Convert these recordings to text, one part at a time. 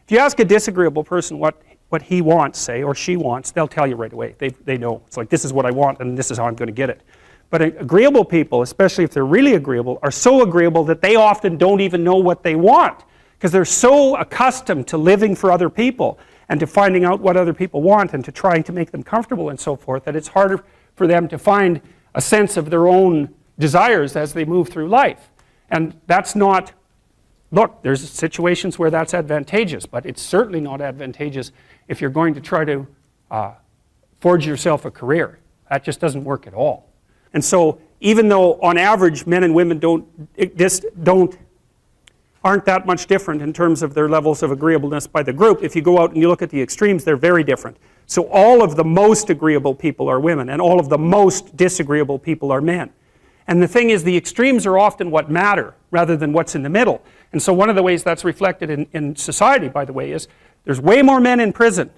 If you ask a disagreeable person what he wants, say, or she wants, they'll tell you right away. They know. It's like, this is what I want and this is how I'm going to get it. But agreeable people, especially if they're really agreeable, are so agreeable that they often don't even know what they want, because they're so accustomed to living for other people and to finding out what other people want and to trying to make them comfortable and so forth, that it's harder for them to find a sense of their own desires as they move through life. And that's not, look, there's situations where that's advantageous, but it's certainly not advantageous if you're going to try to forge yourself a career. That just doesn't work at all. And so even though on average men and women aren't that much different in terms of their levels of agreeableness by the group, if you go out and you look at the extremes, they're very different. So all of the most agreeable people are women, and all of the most disagreeable people are men. And the thing is, the extremes are often what matter rather than what's in the middle. And so one of the ways that's reflected in society, by the way, is there's way more men in prison.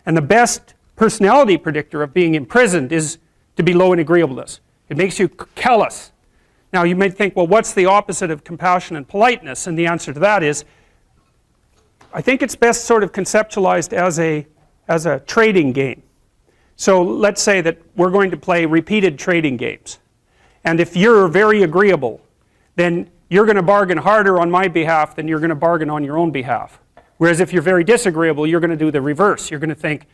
And the best personality predictor of being imprisoned is to be low in agreeableness. It makes you callous. Now you might think, well, what's the opposite of compassion and politeness? And the answer to that is, I think it's best sort of conceptualized as a trading game. So let's say that we're going to play repeated trading games. And if you're very agreeable, then you're going to bargain harder on my behalf than you're going to bargain on your own behalf. Whereas if you're very disagreeable, you're going to do the reverse. You're going to think,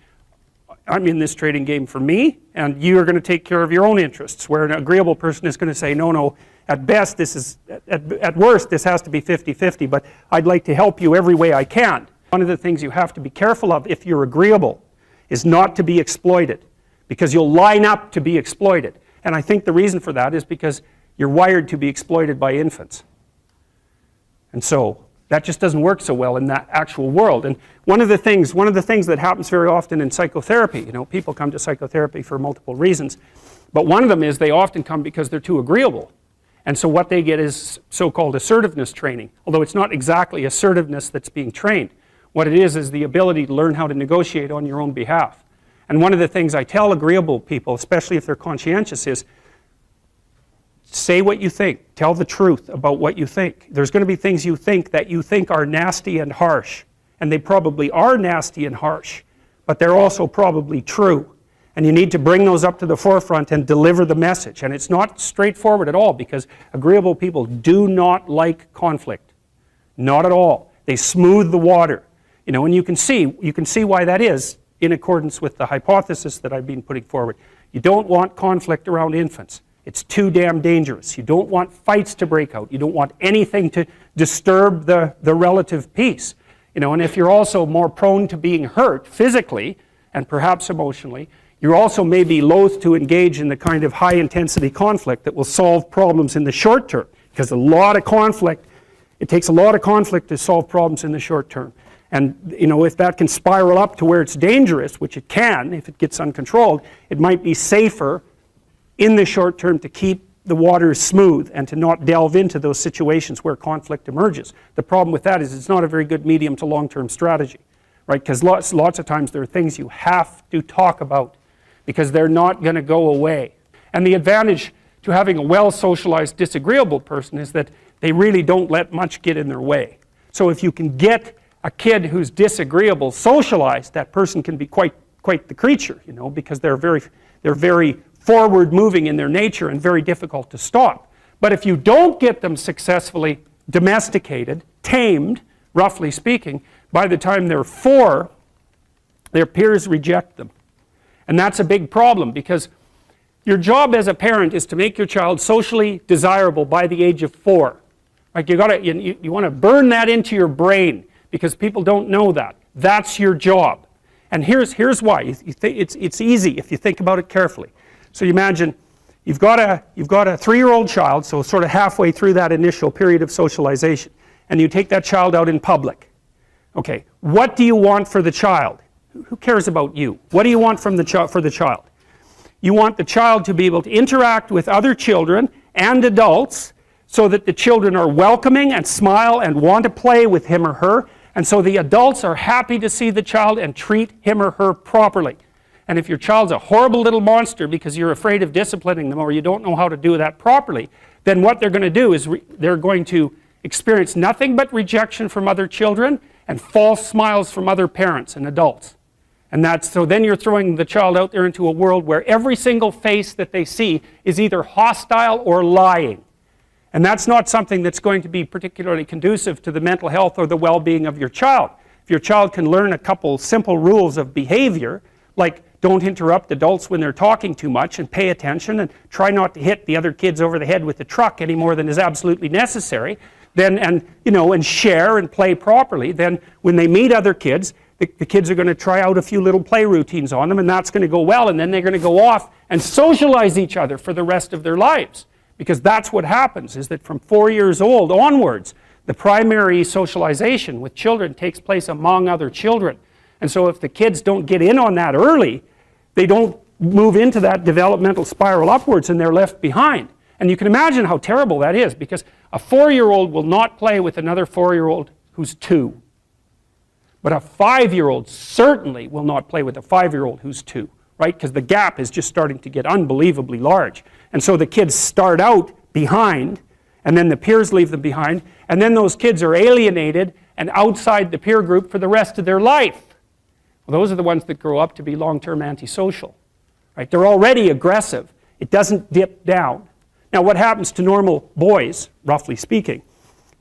I'm in this trading game for me, and you're going to take care of your own interests. Where an agreeable person is going to say, no, at best, at worst, this has to be 50-50, but I'd like to help you every way I can. One of the things you have to be careful of if you're agreeable is not to be exploited, because you'll line up to be exploited. And I think the reason for that is because you're wired to be exploited by infants. And so that just doesn't work so well in that actual world. And one of the things that happens very often in psychotherapy, people come to psychotherapy for multiple reasons, but one of them is they often come because they're too agreeable. And so what they get is so-called assertiveness training, although it's not exactly assertiveness that's being trained. What it is the ability to learn how to negotiate on your own behalf. And one of the things I tell agreeable people, especially if they're conscientious, is say what you think. Tell the truth about what you think. There's going to be things you think that you think are nasty and harsh. And they probably are nasty and harsh. But they're also probably true. And you need to bring those up to the forefront and deliver the message. And it's not straightforward at all, because agreeable people do not like conflict. Not at all. They smooth the water. And you can see why that is in accordance with the hypothesis that I've been putting forward. You don't want conflict around infants. It's too damn dangerous. You don't want fights to break out. You don't want anything to disturb the relative peace. And if you're also more prone to being hurt physically and perhaps emotionally, you're also maybe loath to engage in the kind of high-intensity conflict that will solve problems in the short term, because it takes a lot of conflict to solve problems in the short term. And if that can spiral up to where it's dangerous, which it can if it gets uncontrolled, it might be safer in the short term to keep the waters smooth and to not delve into those situations where conflict emerges. The problem with that is it's not a very good medium to long-term strategy, right? Because lots of times there are things you have to talk about because they're not going to go away. And the advantage to having a well-socialized disagreeable person is that they really don't let much get in their way. So if you can get a kid who's disagreeable socialized, that person can be quite the creature, because they're very forward-moving in their nature and very difficult to stop. But if you don't get them successfully domesticated, tamed, roughly speaking, by the time they're 4, their peers reject them. And that's a big problem, because your job as a parent is to make your child socially desirable by the age of 4. Like you want to burn that into your brain, because people don't know that. That's your job. And here's why. It's easy if you think about it carefully. So you imagine you've got a 3-year-old child, so sort of halfway through that initial period of socialization, and you take that child out in public. Okay, what do you want for the child? Who cares about you? What do you want for the child? You want the child to be able to interact with other children and adults so that the children are welcoming and smile and want to play with him or her, and so the adults are happy to see the child and treat him or her properly. And if your child's a horrible little monster because you're afraid of disciplining them or you don't know how to do that properly, then what they're going to do is they're going to experience nothing but rejection from other children and false smiles from other parents and adults. And so then you're throwing the child out there into a world where every single face that they see is either hostile or lying. And that's not something that's going to be particularly conducive to the mental health or the well-being of your child. If your child can learn a couple simple rules of behavior, like don't interrupt adults when they're talking too much and pay attention and try not to hit the other kids over the head with the truck any more than is absolutely necessary, then, and share and play properly, then when they meet other kids, the kids are going to try out a few little play routines on them, and that's going to go well, and then they're going to go off and socialize each other for the rest of their lives. Because that's what happens, is that from 4 years old onwards, the primary socialization with children takes place among other children. And so if the kids don't get in on that early, they don't move into that developmental spiral upwards and they're left behind. And you can imagine how terrible that is, because a 4-year-old will not play with another 4-year-old who's 2. But a 5-year-old certainly will not play with a 5-year-old who's 2, right? Because the gap is just starting to get unbelievably large. And so the kids start out behind, and then the peers leave them behind, and then those kids are alienated and outside the peer group for the rest of their life. Well, those are the ones that grow up to be long-term antisocial, right? They're already aggressive. It doesn't dip down. Now, what happens to normal boys, roughly speaking?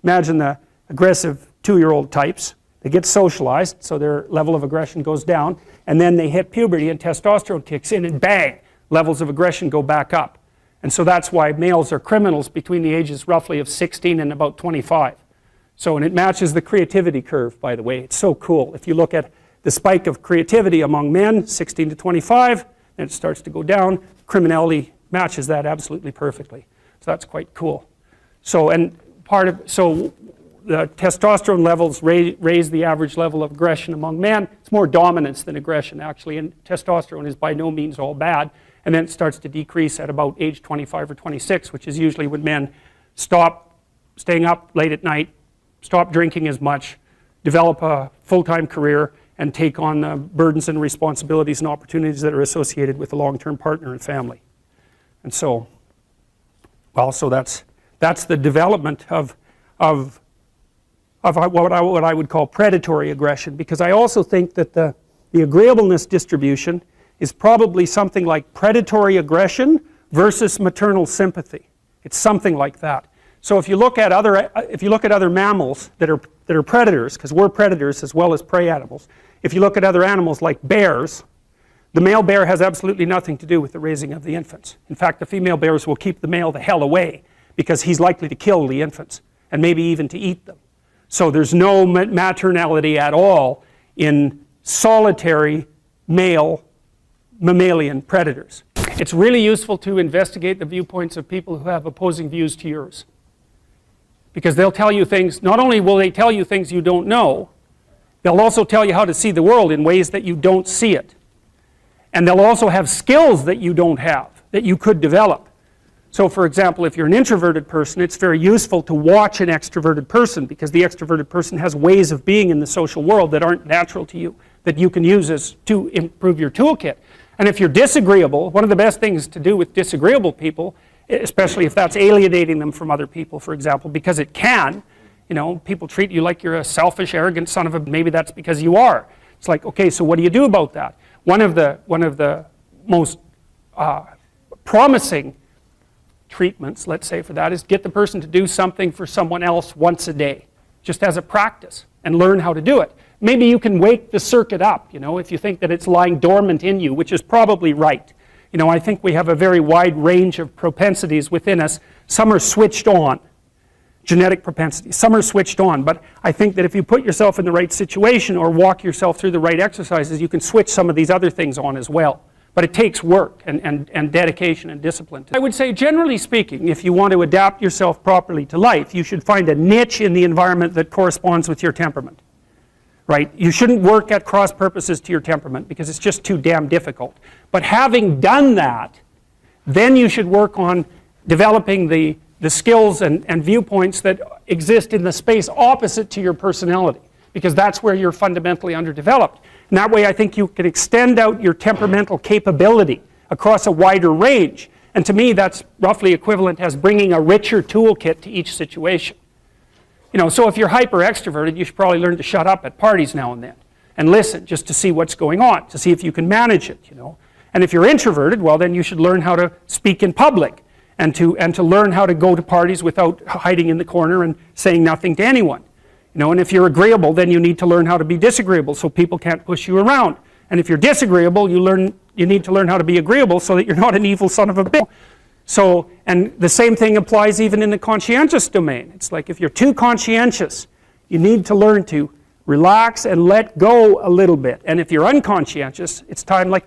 Imagine the aggressive 2-year-old types. They get socialized, so their level of aggression goes down, and then they hit puberty and testosterone kicks in, and bang, levels of aggression go back up. And so that's why males are criminals between the ages roughly of 16 and about 25. So, and it matches the creativity curve, by the way. It's so cool. If you look at the spike of creativity among men, 16 to 25, then it starts to go down. Criminality matches that absolutely perfectly. So that's quite cool. So, and so the testosterone levels raise the average level of aggression among men. It's more dominance than aggression, actually, and testosterone is by no means all bad. And then it starts to decrease at about age 25 or 26, which is usually when men stop staying up late at night, stop drinking as much, develop a full-time career, and take on the burdens and responsibilities and opportunities that are associated with a long-term partner and family. And so, well, so that's the development of what I would call predatory aggression, because I also think that the agreeableness distribution is probably something like predatory aggression versus maternal sympathy. It's something like that. So if you look at other mammals that are predators, because we're predators as well as prey animals, if you look at other animals like bears, the male bear has absolutely nothing to do with the raising of the infants. In fact, the female bears will keep the male the hell away because he's likely to kill the infants and maybe even to eat them. So there's no maternality at all in solitary male mammalian predators. It's really useful to investigate the viewpoints of people who have opposing views to yours, because they'll tell you things. Not only will they tell you things you don't know, they'll also tell you how to see the world in ways that you don't see it. And they'll also have skills that you don't have, that you could develop. So for example, if you're an introverted person, it's very useful to watch an extroverted person, because the extroverted person has ways of being in the social world that aren't natural to you, that you can use to improve your toolkit. And if you're disagreeable, one of the best things to do with disagreeable people, especially if that's alienating them from other people, for example, because it can, people treat you like you're a selfish, arrogant son of a, maybe that's because you are. It's like, okay, so what do you do about that? One of the most promising treatments, let's say, for that is get the person to do something for someone else once a day, just as a practice, and learn how to do it. Maybe you can wake the circuit up, if you think that it's lying dormant in you, which is probably right. I think we have a very wide range of propensities within us. Some are switched on, genetic propensities. Some are switched on, but I think that if you put yourself in the right situation or walk yourself through the right exercises, you can switch some of these other things on as well. But it takes work and dedication and discipline. I would say, generally speaking, if you want to adapt yourself properly to life, you should find a niche in the environment that corresponds with your temperament. Right? You shouldn't work at cross purposes to your temperament because it's just too damn difficult. But having done that, then you should work on developing the skills and viewpoints that exist in the space opposite to your personality, because that's where you're fundamentally underdeveloped. And that way I think you can extend out your temperamental capability across a wider range. And to me that's roughly equivalent as bringing a richer toolkit to each situation. You know, so if you're hyper extroverted, you should probably learn to shut up at parties now and then and listen just to see what's going on, to see if you can manage it, you know. And if you're introverted, well, then you should learn how to speak in public and to learn how to go to parties without hiding in the corner and saying nothing to anyone. You know, and if you're agreeable, then you need to learn how to be disagreeable so people can't push you around. And if you're disagreeable, you need to learn how to be agreeable so that you're not an evil son of a bitch. So, and the same thing applies even in the conscientious domain. It's like if you're too conscientious, you need to learn to relax and let go a little bit. And if you're unconscientious, it's time like,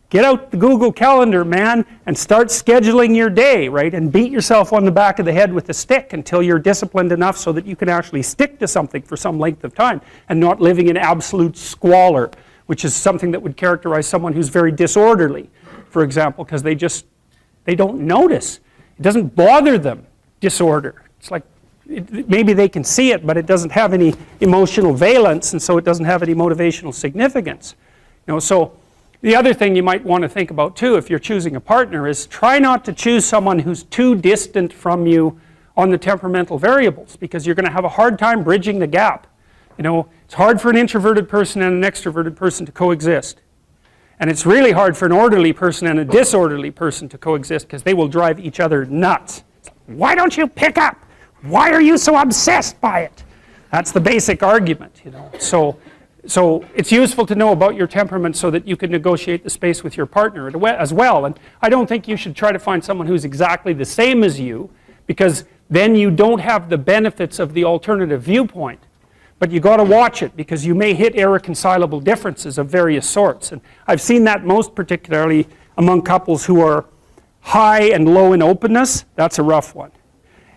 get out the Google Calendar, man, and start scheduling your day, right? And beat yourself on the back of the head with a stick until you're disciplined enough so that you can actually stick to something for some length of time and not living in absolute squalor, which is something that would characterize someone who's very disorderly, for example, because they don't notice. It doesn't bother them, disorder. It's like, maybe they can see it, but it doesn't have any emotional valence, and so it doesn't have any motivational significance. You know, so the other thing you might want to think about too, if you're choosing a partner, is try not to choose someone who's too distant from you on the temperamental variables, because you're going to have a hard time bridging the gap. You know, it's hard for an introverted person and an extroverted person to coexist. And it's really hard for an orderly person and a disorderly person to coexist, because they will drive each other nuts. Why don't you pick up? Why are you so obsessed by it? That's the basic argument, you know. So it's useful to know about your temperament so that you can negotiate the space with your partner as well. And I don't think you should try to find someone who's exactly the same as you, because then you don't have the benefits of the alternative viewpoint. But you got to watch it, because you may hit irreconcilable differences of various sorts. And I've seen that most particularly among couples who are high and low in openness. That's a rough one.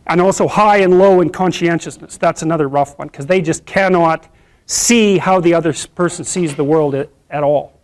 And also high and low in conscientiousness. That's another rough one, because they just cannot see how the other person sees the world at all.